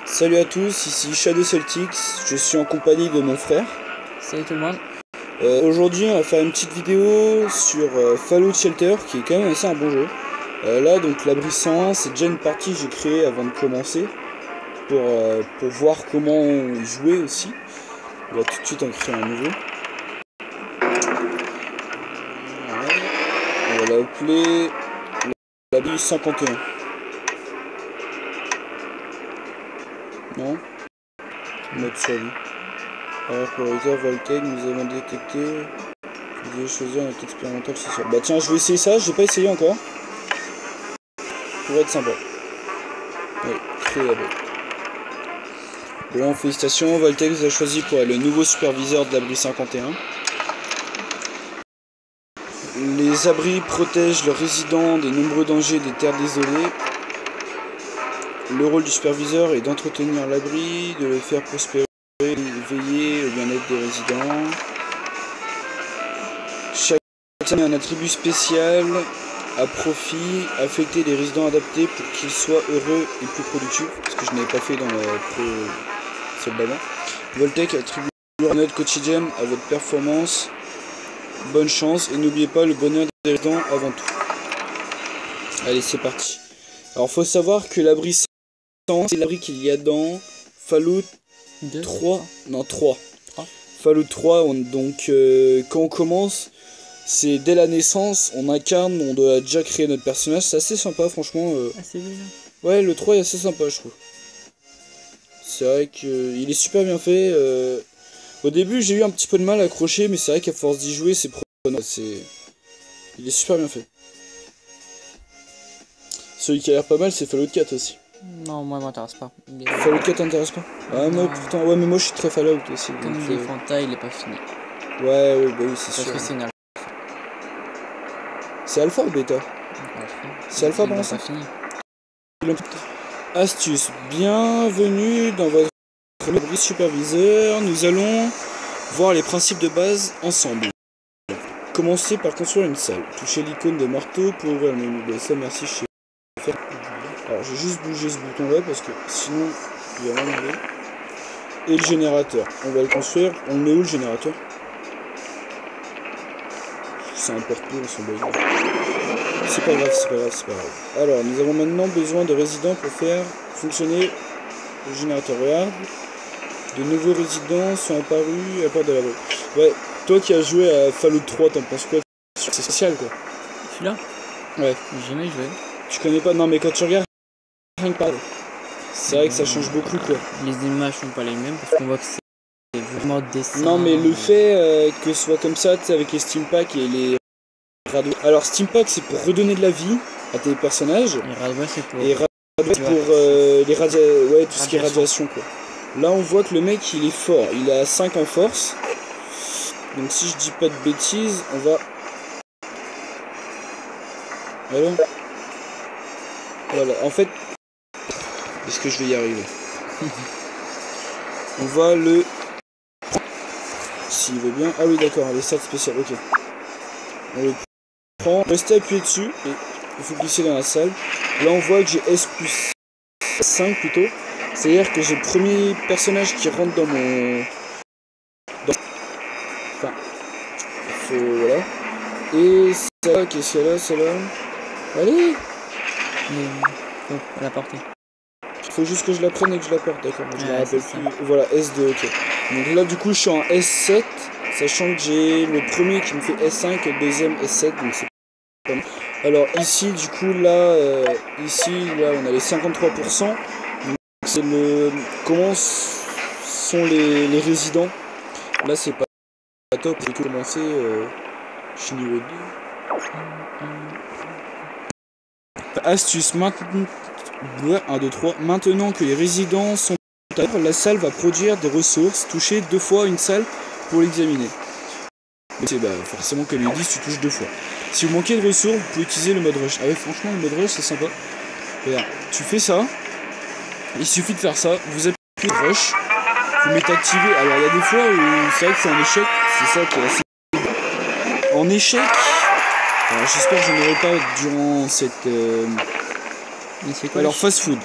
Salut à tous, ici Shadow Celtics, je suis en compagnie de mon frère. Salut tout le monde. Aujourd'hui on va faire une petite vidéo sur Fallout Shelter qui est quand même assez un bon jeu. Là donc l'abri 101 c'est déjà une partie que j'ai créée avant de commencer pour voir comment y jouer aussi. On va tout de suite en créer un nouveau. On va l'appeler l'abri 51. Non, mode survie. Alors prioritaire Voltec, nous avons détecté. Vous devez choisir notre expérimental, c'est sûr. Bah tiens, je vais essayer ça, j'ai pas essayé encore. Pour être sympa. Ouais, créer la bête. Bon, félicitations, Voltec vous a choisi pour être le nouveau superviseur de l'abri 51. Les abris protègent leurs résidents des nombreux dangers des terres désolées. Le rôle du superviseur est d'entretenir l'abri, de le faire prospérer, et veiller au bien-être des résidents. Chaque a un attribut spécial à profit, affecter les résidents adaptés pour qu'ils soient heureux et plus productifs, ce que je n'avais pas fait dans celle d'avant. Voltec attribue une note quotidienne à votre performance. Bonne chance et n'oubliez pas le bonheur des résidents avant tout. Allez, c'est parti. Alors, faut savoir que l'abri 100, c'est l'abri qu'il y a dans Fallout 3. Non, 3. Fallout 3, donc quand on commence, c'est dès la naissance, on incarne, on doit déjà créer notre personnage, c'est assez sympa franchement. Assez bien. Ouais, le 3 est assez sympa je trouve. C'est vrai qu'il est super bien fait. Au début j'ai eu un petit peu de mal à accrocher, mais c'est vrai qu'à force d'y jouer c'est prenant. Il est super bien fait. Celui qui a l'air pas mal c'est Fallout 4 aussi. Non, moi, il m'intéresse pas. Fallout 4 t'intéresse pas? Ah, moi pourtant, ouais, mais moi je suis très Fallout aussi. Comme il est Fanta, il est pas fini. Ouais, oui, bah oui, c'est sûr. Parce que c'est une alpha. C'est alpha ou bêta? C'est alpha pour l'instant. Astuce, bienvenue dans votre abri superviseur. Nous allons voir les principes de base ensemble. Commencez par construire une salle. Touchez l'icône de marteau pour ouvrir le menu. Ben, ça, merci chez. Alors, j'ai juste bougé ce bouton là parce que sinon il va m'enlever. Et le générateur, on va le construire. On le met où le générateur? C'est un porte-clés, on s'en bat. C'est pas grave, c'est pas grave, c'est pas grave. Alors, nous avons maintenant besoin de résidents pour faire fonctionner le générateur. Regarde. De nouveaux résidents sont apparus à la porte de l'abri. Ouais, toi qui as joué à Fallout 3, t'en penses quoi? C'est spécial quoi. Celui-là? Ouais. J'ai jamais joué. Tu connais pas? Non, mais quand tu regardes, rien que pas. C'est vrai que ça change beaucoup quoi. Les images sont pas les mêmes parce qu'on voit que c'est vraiment dessin. Non, mais le fait que ce soit comme ça, tu sais, avec les Steampacks et les Radway. Alors, Steampack c'est pour redonner de la vie à tes personnages. Et Radway c'est pour. Et Radway pour ouais, tout ce qui est radiation quoi. Là, on voit que le mec il est fort. Il a 5 en force. Donc, si je dis pas de bêtises, on va. Voilà, en fait. Est-ce que je vais y arriver? On va le. S'il veut bien. Ah oui, d'accord, les stats spéciales, ok. On le prend. Restez appuyé dessus et il faut glisser dans la salle. Là, on voit que j'ai S plus 5 plutôt. C'est-à-dire que j'ai le premier personnage qui rentre dans mon. Enfin. Faut. Voilà. Et ça, qu'est-ce qu'il y a là, celle-là? Allez! Faut la porter. Il faut juste que je la prenne et que je la porte, d'accord. Je me rappelle plus. Voilà, S2, ok. Donc là, du coup, je suis en S7, sachant que j'ai le premier qui me fait S5 et le deuxième S7, donc c'est pas mal. Alors ici, du coup, là, on a les 53%. Donc c'est le. Comment sont les résidents? Là, c'est pas top, j'ai commencé. Je suis niveau 2. Astuce, maintenant. 1, 2, 3. Maintenant que les résidents sont à l'heure, la salle va produire des ressources. Touchez 2 fois une salle pour l'examiner. C'est forcément comme ils disent, tu touches 2 fois. Si vous manquez de ressources, vous pouvez utiliser le mode rush. Ah ouais, franchement, le mode rush c'est sympa. Regarde, tu fais ça. Il suffit de faire ça. Vous appuyez rush. Vous mettez activé. Alors il y a des fois où c'est vrai que c'est en échec. C'est ça qui est assez. En échec. Alors j'espère que je n'aurai pas durant cette. Quoi, alors fast food.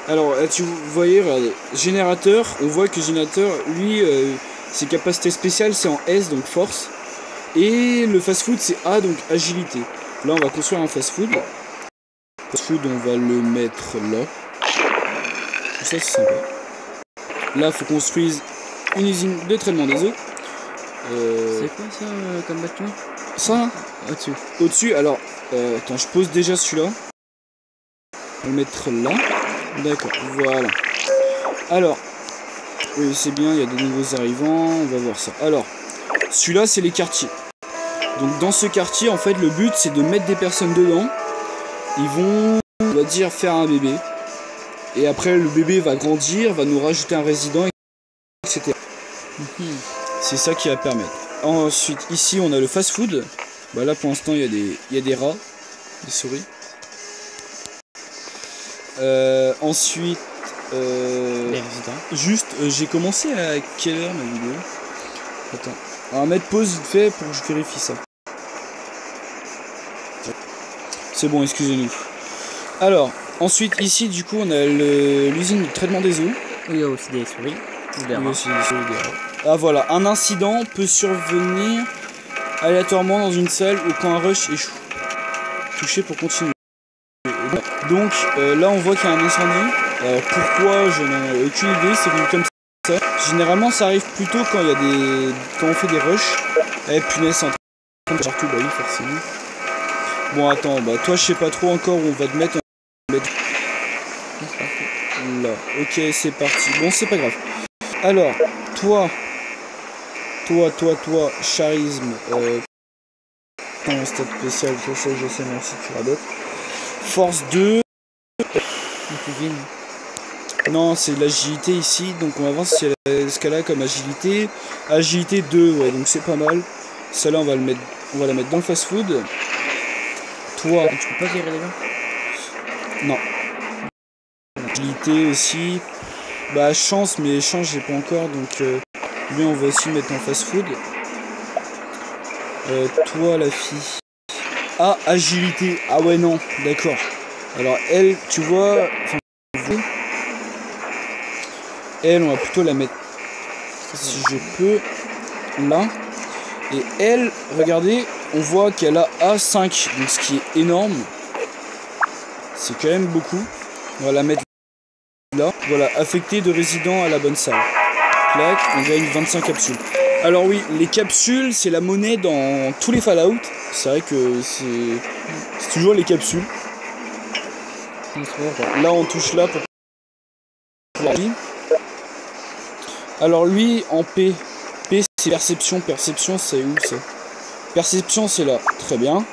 Alors, tu voyez, regardez, générateur, on voit que générateur, lui, ses capacités spéciales, c'est en S, donc force. Et le fast-food, c'est A, donc agilité. Là, on va construire un fast-food. Fast-food, on va le mettre là. Tout ça, c'est sympa. Là, il faut construire une usine de traitement des eaux. C'est quoi ça comme bâtiment? Ça, Au-dessus. au-dessus, alors, attends, je pose déjà celui-là. On va le mettre là. D'accord, voilà. Alors, oui, c'est bien, il y a des nouveaux arrivants, on va voir ça. Alors, celui-là, c'est les quartiers. Donc, dans ce quartier, en fait, le but, c'est de mettre des personnes dedans. Ils vont, on va dire, faire un bébé. Et après, le bébé va grandir, va nous rajouter un résident, etc. C'est ça qui va permettre. Ensuite, ici, on a le fast-food. Bah, là, pour l'instant, il y a des rats, des souris. Ensuite, Les résidents. juste, j'ai commencé à quelle heure ma vidéo? Attends, on va mettre pause vite fait pour que je vérifie ça. C'est bon, excusez-nous. Alors, ensuite, ici, du coup, on a l'usine de traitement des eaux. Il y a aussi des souris. Des Oui, rats. aussi des souris, des rats. Ah voilà, un incident peut survenir aléatoirement dans une salle ou quand un rush échoue. Touché pour continuer. Donc là on voit qu'il y a un incendie. Pourquoi, je n'en ai aucune idée, c'est venu comme ça. Généralement ça arrive plutôt quand il y a quand on fait des rushs. Eh punaise, c'est en train de partout, bah oui forcément. Bon attends, bah toi je sais pas trop encore où on va te mettre. Là, ok c'est parti. Bon c'est pas grave. Alors, toi, charisme, ton stade spécial, je sais, merci, tu radotes. Force 2. Non, c'est l'agilité ici, donc on va voir si elle a ce qu'elle a comme agilité. Agilité 2, ouais, donc c'est pas mal. Celle-là, on va la mettre dans le fast-food. Toi, Et tu peux pas virer les gens? non. Agilité aussi. Bah, chance, mais chance, j'ai pas encore, donc lui, on va aussi le mettre en fast-food. Toi, la fille. Ah, agilité. Ah ouais, non, d'accord. Alors, elle, tu vois... Elle, on va plutôt la mettre, si je peux, là. Et elle, regardez, on voit qu'elle a A5, donc ce qui est énorme. C'est quand même beaucoup. On va la mettre là. Voilà, affecté de résident à la bonne salle. Clac, on gagne 25 capsules. Alors oui, les capsules, c'est la monnaie dans tous les Fallout. C'est vrai que c'est toujours les capsules. Là, on touche là pour pouvoir lire. Alors lui, en P. P, c'est perception. Perception, c'est où ça? Perception, c'est là. Très bien.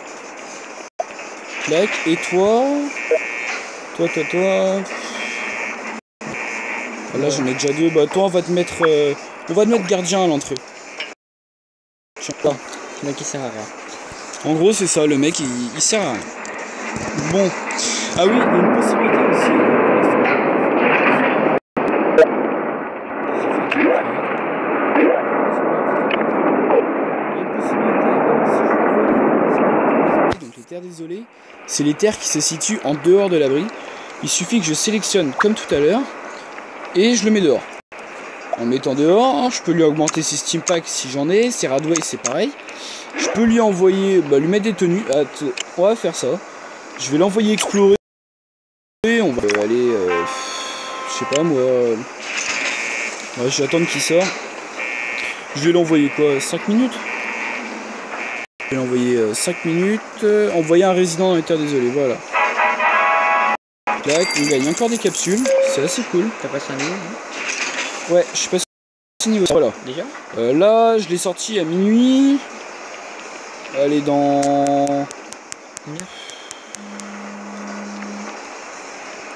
Clac. Et toi? Toi. Ah, là, j'en ai déjà deux. Bah, toi, on va te mettre gardien à l'entrée. Tiens, là. Le mec qui sert à rien. En gros, c'est ça, le mec, il sert à rien. Bon. Ah oui, il y a une possibilité aussi. Donc les terres désolées, c'est les terres qui se situent en dehors de l'abri. Il suffit que je sélectionne comme tout à l'heure et je le mets dehors. En mettant dehors, je peux lui augmenter ses steam packs si j'en ai, ses radway c'est pareil. Je peux lui envoyer, lui mettre des tenues. On va faire ça. Je vais l'envoyer explorer. On va aller, je sais pas moi. Ouais, je vais attendre qu'il sort. Je vais l'envoyer quoi, 5 minutes? Je vais l'envoyer 5 minutes. Envoyer un résident dans les terres désolées, voilà. Tac, on gagne encore des capsules, c'est assez cool. T'as passé un niveau, non? Ouais, je suis passé au niveau. Voilà. Déjà? Là, je l'ai sorti à minuit. Elle est dans...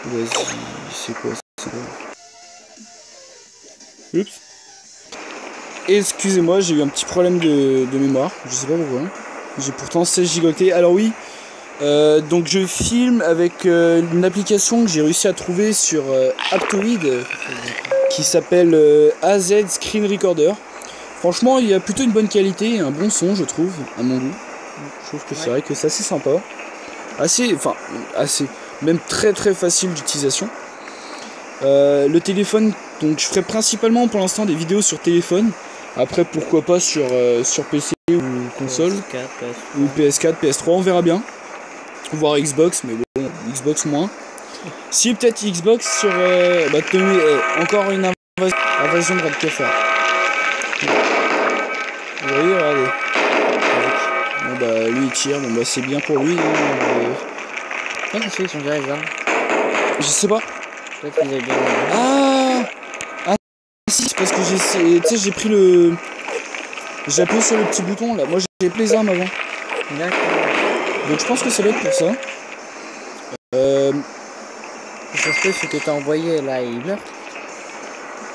Vas-y, c'est quoi ça? Oups. Excusez-moi, j'ai eu un petit problème de mémoire, je sais pas pourquoi. J'ai pourtant 16 gigaoctets. Alors oui, donc je filme avec une application que j'ai réussi à trouver sur Aptoid qui s'appelle AZ Screen Recorder. Franchement, il y a plutôt une bonne qualité et un bon son, je trouve, à mon goût. Je trouve que c'est vrai que c'est assez sympa. Assez, même très facile d'utilisation. Le téléphone, donc je ferai principalement pour l'instant des vidéos sur téléphone. Après pourquoi pas sur PC ou console. PS4, Ou PS4, PS3, on verra bien. Voire Xbox, mais bon, Xbox moins. Si peut-être Xbox sur... bah tenez, encore une invasion de Red Cafard. Vous voyez, regardez. Bon bah lui il tire, bon bah c'est bien pour lui. Qu'est-ce que c'est, ils sont déjà les armes? Je sais pas. Peut-être qu'ils avaient bien. Ah si, c'est parce que j'ai... Tu sais, j'ai pris le... J'ai appuyé sur le petit bouton là. Moi j'ai pris les armes avant. D'accord. Donc je pense que ça doit être pour ça. Ça se peut, ce que t'as envoyé là, il meurt?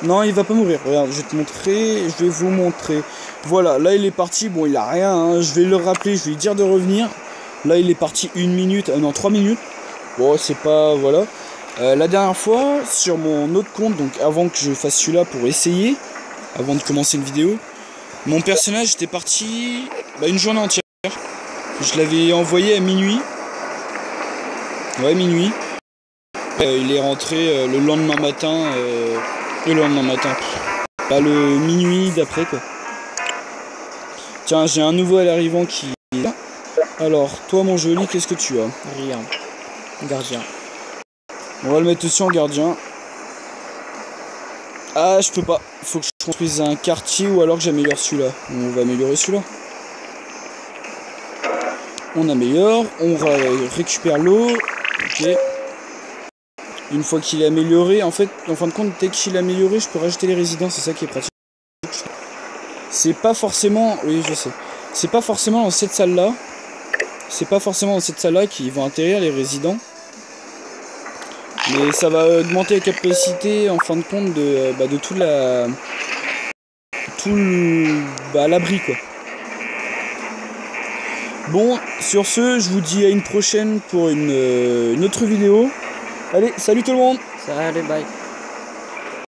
Non, il va pas mourir. Regarde, je vais te montrer. Je vais vous montrer. Voilà, là il est parti. Bon, il a rien. Hein. Je vais le rappeler. Je vais lui dire de revenir. Là, il est parti 1 minute. Non, 3 minutes. Bon, c'est pas. Voilà. La dernière fois, sur mon autre compte, donc avant que je fasse celui-là pour essayer, avant de commencer une vidéo, mon personnage était parti une journée entière. Je l'avais envoyé à minuit. Ouais, minuit. Il est rentré le lendemain matin. Pas le minuit d'après quoi. Tiens, j'ai un nouveau à l'arrivant qui est là. Alors, toi mon joli, qu'est-ce que tu as? Rien. Gardien. On va le mettre aussi en gardien. Ah, je peux pas. Faut que je construise un quartier ou alors que j'améliore celui-là. On va améliorer celui-là. On améliore, on récupère l'eau. Ok. Une fois qu'il est amélioré, en fait, en fin de compte, dès qu'il est amélioré, je peux rajouter les résidents, c'est ça qui est pratique. C'est pas forcément... Oui, je sais. C'est pas forcément dans cette salle-là. C'est pas forcément dans cette salle-là qu'ils vont atterrir, les résidents. Mais ça va augmenter la capacité, en fin de compte, de toute la... l'abri, quoi. Bon, sur ce, je vous dis à une prochaine pour une autre vidéo. Allez, salut tout le monde! Ça va aller, bye.